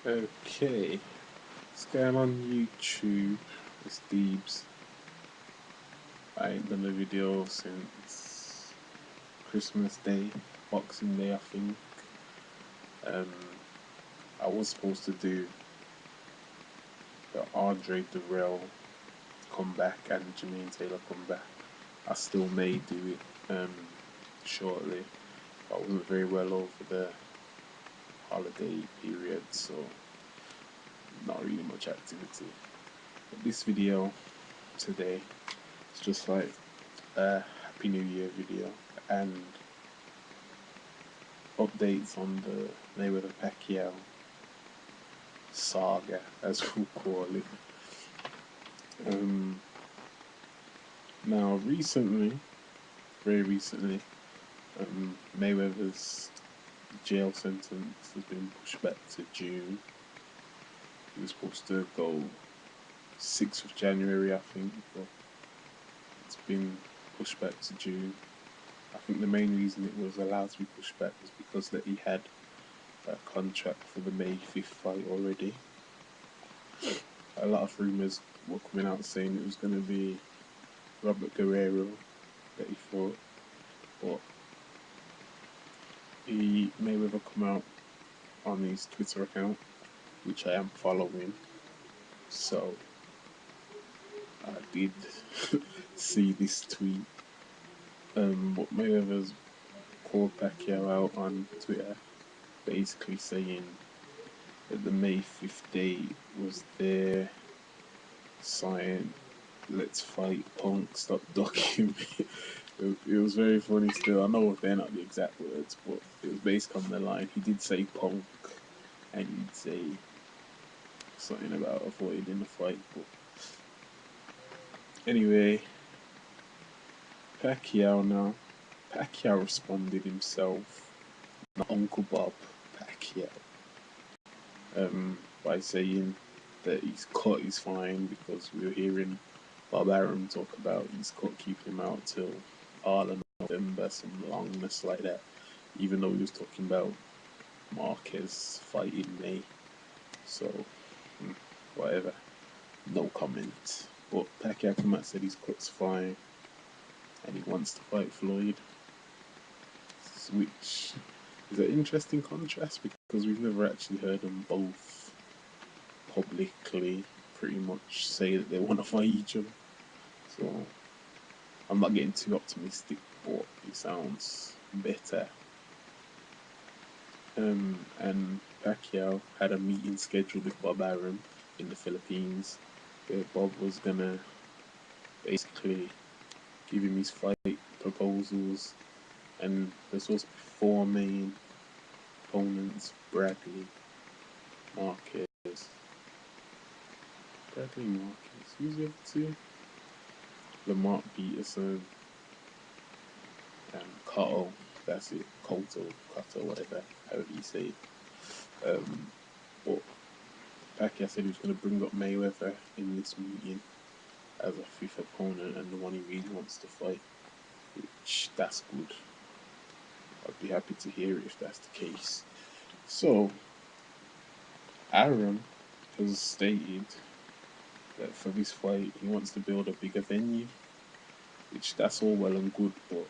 Okay, what's going on YouTube? It's Deebs. I ain't done a video since Christmas Day, Boxing Day, I think. Um, I was supposed to do the Andre Durrell comeback and Jermaine Taylor comeback. I still may do it shortly. I wasn't very well over the holiday period, so not really much activity. But this video today is just like a Happy New Year video and updates on the Mayweather Pacquiao saga, as we'll call it. Now, very recently, Mayweather's jail sentence has been pushed back to June. He was supposed to go 6th of January, I think, but it's been pushed back to June. I think the main reason it was allowed to be pushed back was because that he had a contract for the May 5th fight already. A lot of rumours were coming out saying it was going to be Robert Guerrero that he fought, but Mayweather come out on his Twitter account, which I am following, so I did see this tweet. But Mayweather's called Pacquiao out on Twitter, basically saying that the May 5th date was their sign, let's fight Punk, stop ducking me. It was very funny still. I know they're not the exact words, but it was based on the line. He did say Punk, and he'd say something about avoiding the fight. But anyway, Pacquiao now. Pacquiao responded himself, not Uncle Bob, Pacquiao, by saying that his cut is fine because we were hearing Bob Arum talk about his cut keeping him out till all of November, some longness like that, even though he was talking about Marquez fight in May. So, whatever, no comment. But Pacquiao came out and said his cut's fine and he wants to fight Floyd, which is an interesting contrast because we've never actually heard them both publicly pretty much say that they want to fight each other. So I'm not getting too optimistic, but it sounds better. And Pacquiao had a meeting scheduled with Bob Arum in the Philippines, where Bob was gonna basically give him his fight proposals, and there's supposed to be 4 main opponents: Bradley, Marquez, who's the other 2? Lamont Peterson, and Cotto, that's it, Cotto, whatever, however you say it. But Pacquiao said he was going to bring up Mayweather in this meeting as a 5th opponent and the one he really wants to fight, which that's good. I'd be happy to hear it if that's the case. So, Arum has stated that for this fight he wants to build a bigger venue, which that's all well and good, but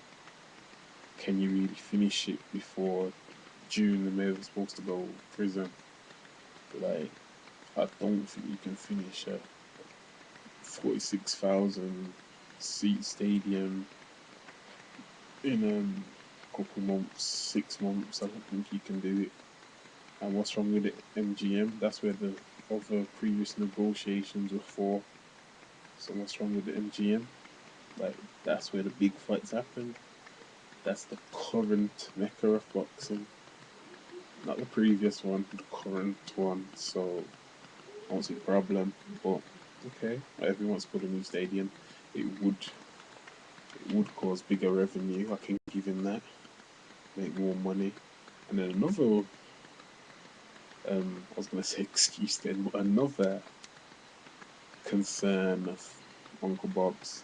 can you really finish it before June? The Mayweather's supposed to go to prison. Like, I don't think you can finish a 46,000 seat stadium in a couple months, 6 months. I don't think you can do it. And what's wrong with it? MGM, that's where the other previous negotiations were for. So what's wrong with the MGM? Like, that's where the big fights happen. That's the current mecca of boxing. Not the previous one, the current one. So I don't see the problem. But okay, whatever he wants to put a new stadium, it would cause bigger revenue. I can give him that. Make more money. And then another, I was going to say excuse then, but another concern of Uncle Bob's,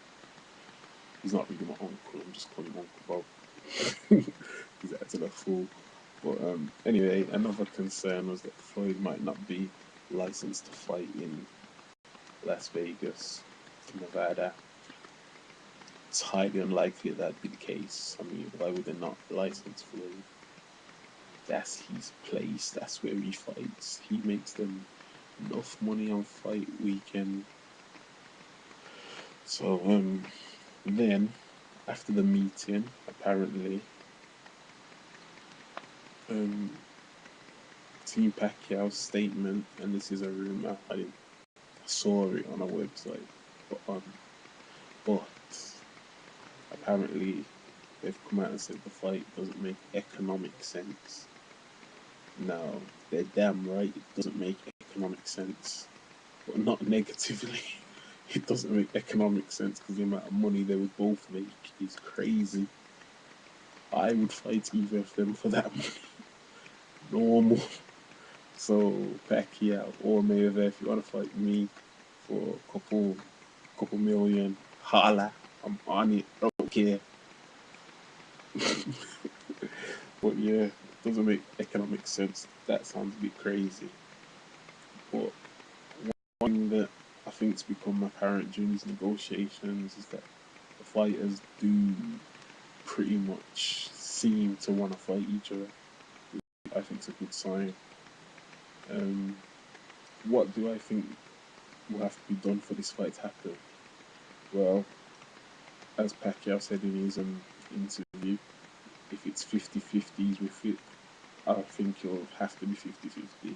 he's not really my uncle, I'm just calling him Uncle Bob. He's acting a fool. But anyway, another concern was that Floyd might not be licensed to fight in Las Vegas, Nevada. It's highly unlikely that'd be the case. I mean, why would they not license Floyd? That's his place. That's where he fights. He makes them enough money on fight weekend. So then after the meeting, apparently, Team Pacquiao's statement, and this is a rumor. I saw it on a website, but apparently they've come out and said the fight doesn't make economic sense. Now they're damn right it doesn't make economic sense, but not negatively. It doesn't make economic sense because the amount of money they would both make is crazy. I would fight either of them for that money. Normal. So Pacquiao or Mayweather, if you want to fight me for a couple million, holla, I'm on it. I don't care. But yeah, it doesn't make economic sense. That sounds a bit crazy. But one thing that I think's become apparent during these negotiations is that the fighters do pretty much seem to want to fight each other. I think it's a good sign. What do I think will have to be done for this fight to happen? Well, as Pacquiao said in his interview, if it's 50-50s with it, I think it'll have to be 50-50.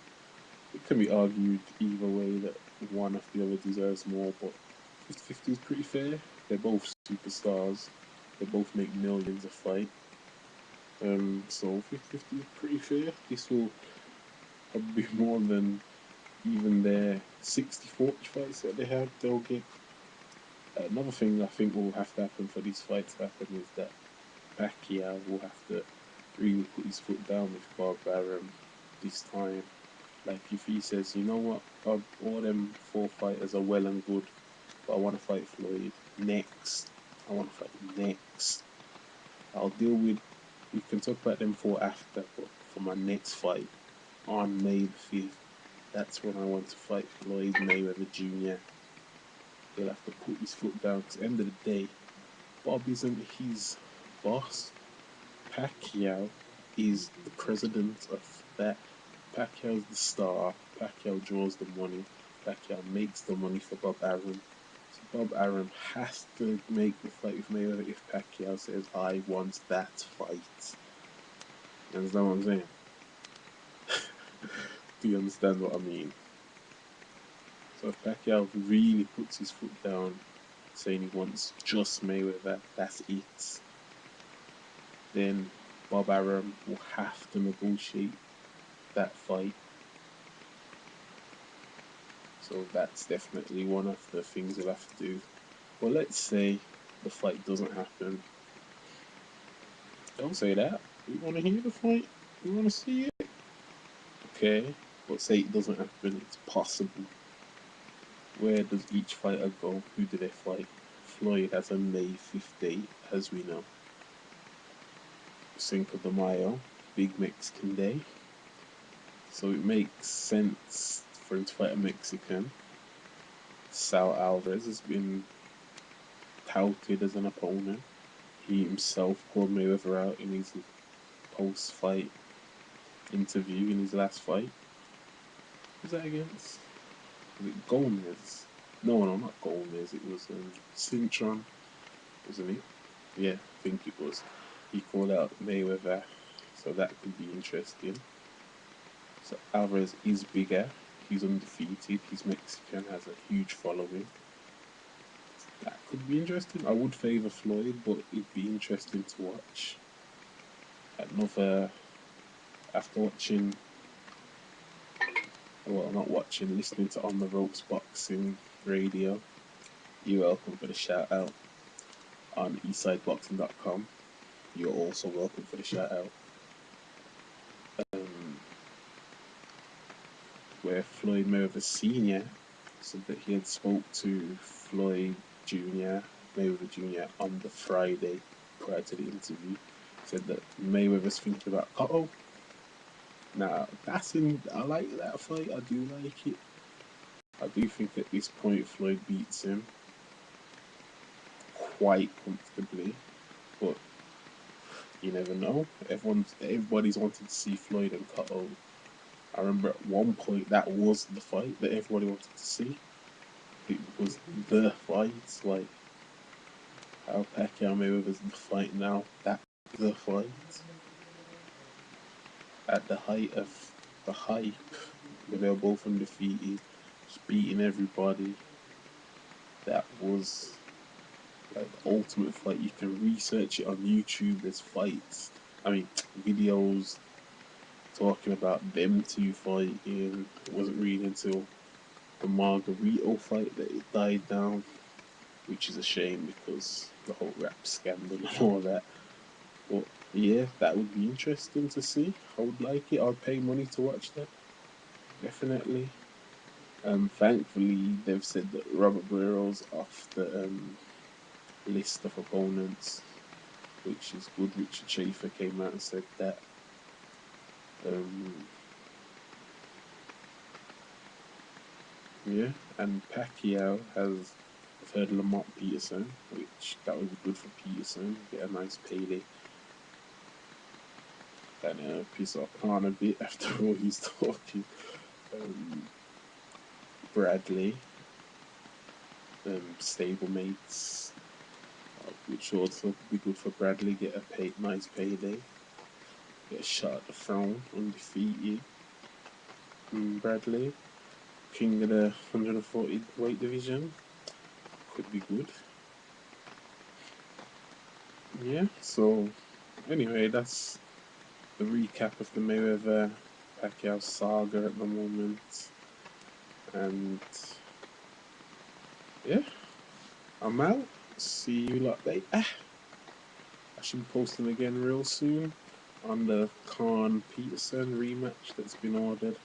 It can be argued either way that one of the other deserves more, but 50-50 is pretty fair. They're both superstars. They both make millions a fight. So 50-50 is pretty fair. This will probably be more than even their 60-40 fights that they had. They'll get. Another thing I think will have to happen for these fights to happen is that Pacquiao will have to really put his foot down with Bob Arum this time. Like if he says, you know what, all them 4 fighters are well and good, but I want to fight Floyd next. I want to fight next. I'll deal with. We can talk about them 4 after, but for my next fight on May the 5th, that's when I want to fight Floyd Mayweather Jr. He'll have to put his foot down because at the end of the day, Bob isn't his boss. Pacquiao is the president of that. Pacquiao's the star. Pacquiao draws the money. Pacquiao makes the money for Bob Arum. So Bob Arum has to make the fight with Mayweather if Pacquiao says, I want that fight. You understand what I'm saying? Do you understand what I mean? So if Pacquiao really puts his foot down, saying he wants just Mayweather, that's it, then Bob Arum will have to negotiate that fight. So that's definitely one of the things he'll have to do. Well, let's say the fight doesn't happen. Don't say that. You want to hear the fight? You want to see it? Okay, but say it doesn't happen. It's possible. Where does each fighter go? Who do they fight? Floyd has a May 5th date, as we know. Cinco de Mayo, big Mexican day. So it makes sense for him to fight a Mexican. Sal Alvarez has been touted as an opponent. He himself called Mayweather out in his post-fight interview in his last fight. Who's that against? Was it Gomez? No, not Gomez. It was Cintron, wasn't it? Yeah, I think it was. He called out Mayweather, so that could be interesting. So Alvarez is bigger. He's undefeated. He's Mexican, has a huge following. That could be interesting. I would favour Floyd, but it'd be interesting to watch. After watching, well, not watching, listening to On the Ropes Boxing Radio. You're welcome for the shout out on eastsideboxing.com. You're also welcome for the shout out. Where Floyd Mayweather Sr. said that he had spoke to Floyd Jr., Mayweather Jr. on the Friday prior to the interview. Said that Mayweather's thinking about Cotto. Now that's in. I like that fight. I do like it. I do think at this point Floyd beats him quite comfortably, but you never know. Everybody's wanted to see Floyd and Cutto. I remember at one point that was the fight that everybody wanted to see. It was the fight. Like how Pacquiao Mayweather's the fight now. That the fight at the height of the hype when they were both undefeated, just beating everybody. That was like the ultimate fight. You can research it on YouTube. There's fights. I mean, videos talking about them two fighting. It wasn't really until the Margarito fight that it died down, which is a shame because the whole rap scandal and all that. But yeah, that would be interesting to see. I would like it. I'd pay money to watch that. Definitely. Thankfully, they've said that Robert Barrero's off the list of opponents, which is good. Richard Schaefer came out and said that. Um, yeah, and Pacquiao has, I've heard Lamont Peterson, which that would be good for Peterson, get a nice payday. Kind of piss off Khan a bit after all he's talking. Um, Bradley, stablemates, which also could be good for Bradley, get a nice payday. Get a shot at the throne, undefeated. Bradley, king of the 140 weight division, could be good. Yeah, so anyway, that's the recap of the Mayweather Pacquiao saga at the moment. And yeah, I'm out. See you lot later. I should be posting again real soon on the Khan Peterson rematch that's been ordered.